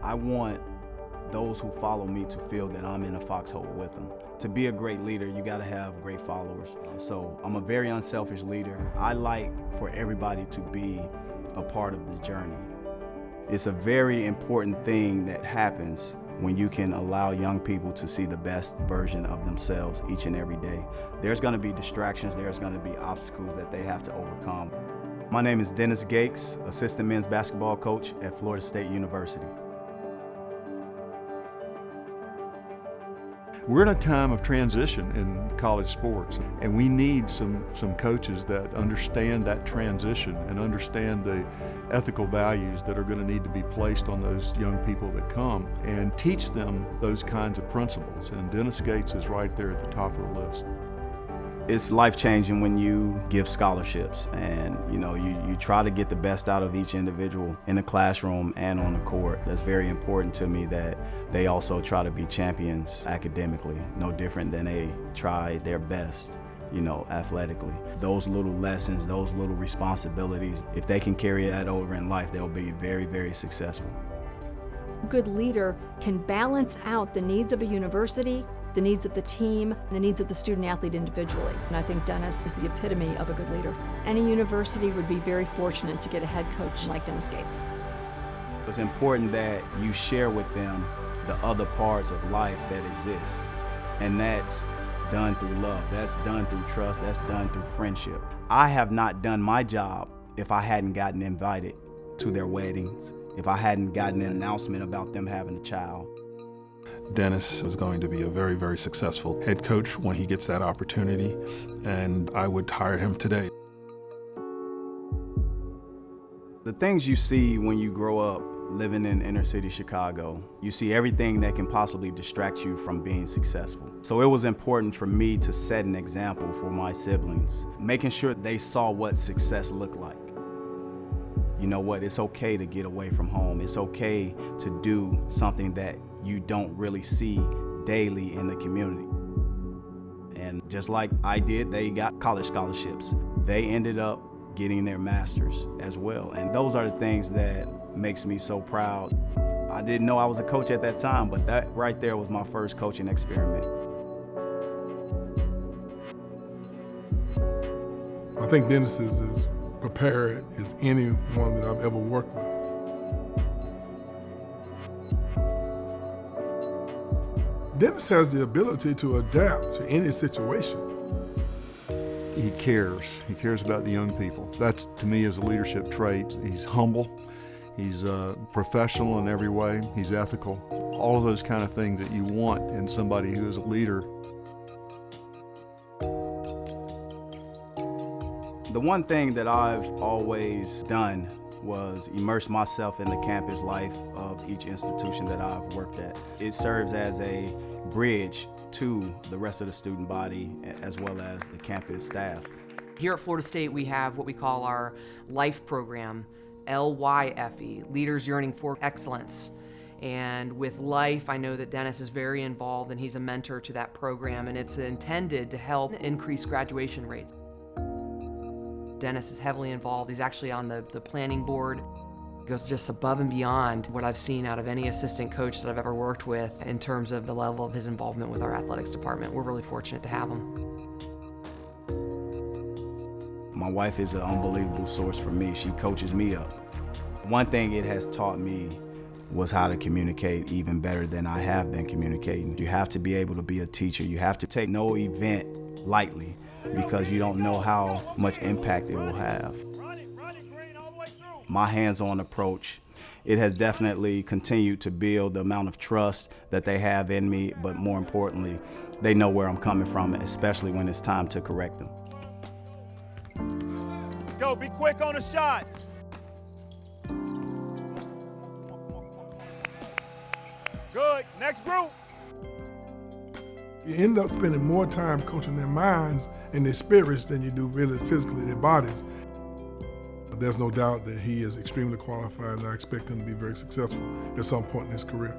I want those who follow me to feel that I'm in a foxhole with them. To be a great leader, you gotta have great followers. So I'm a very unselfish leader. I like for everybody to be a part of the journey. It's a very important thing that happens when you can allow young people to see the best version of themselves each and every day. There's gonna be distractions, there's gonna be obstacles that they have to overcome. My name is Dennis Gates, assistant men's basketball coach at Florida State University. We're in a time of transition in college sports, and we need some coaches that understand that transition and understand the ethical values that are going to need to be placed on those young people that come and teach them those kinds of principles. And Dennis Gates is right there at the top of the list. It's life-changing when you give scholarships, and you try to get the best out of each individual in the classroom and on the court. That's very important to me, that they also try to be champions academically, no different than they try their best, athletically. Those little lessons, those little responsibilities, if they can carry that over in life, they'll be very, very successful. A good leader can balance out the needs of a university, the needs of the team, the needs of the student-athlete individually. And I think Dennis is the epitome of a good leader. Any university would be very fortunate to get a head coach like Dennis Gates. It's important that you share with them the other parts of life that exist. And that's done through love, that's done through trust, that's done through friendship. I have not done my job if I hadn't gotten invited to their weddings, if I hadn't gotten an announcement about them having a child. Dennis is going to be a very, very successful head coach when he gets that opportunity, and I would hire him today. The things you see when you grow up living in inner city Chicago, you see everything that can possibly distract you from being successful. So it was important for me to set an example for my siblings, making sure they saw what success looked like. You know what, it's okay to get away from home. It's okay to do something that you don't really see daily in the community. And just like I did, they got college scholarships. They ended up getting their masters as well. And those are the things that makes me so proud. I didn't know I was a coach at that time, but that right there was my first coaching experiment. I think Dennis is as prepared as anyone that I've ever worked with. Dennis has the ability to adapt to any situation. He cares. He cares about the young people. That's, to me, is a leadership trait. He's humble. He's professional in every way. He's ethical. All of those kind of things that you want in somebody who is a leader. The one thing that I've always done was immerse myself in the campus life of each institution that I've worked at. It serves as a bridge to the rest of the student body as well as the campus staff. Here at Florida State, we have what we call our LIFE program, LYFE, Leaders Yearning for Excellence. And with LIFE, I know that Dennis is very involved and he's a mentor to that program, and it's intended to help increase graduation rates. Dennis is heavily involved. He's actually on the planning board. He goes just above and beyond what I've seen out of any assistant coach that I've ever worked with in terms of the level of his involvement with our athletics department. We're really fortunate to have him. My wife is an unbelievable source for me. She coaches me up. One thing it has taught me was how to communicate even better than I have been communicating. You have to be able to be a teacher. You have to take no event lightly, because you don't know how much impact it will have. My hands-on approach, it has definitely continued to build the amount of trust that they have in me, but more importantly, they know where I'm coming from, especially when it's time to correct them. Let's go, be quick on the shots. Good, next group. You end up spending more time coaching their minds and their spirits than you do really physically their bodies. But there's no doubt that he is extremely qualified, and I expect him to be very successful at some point in his career.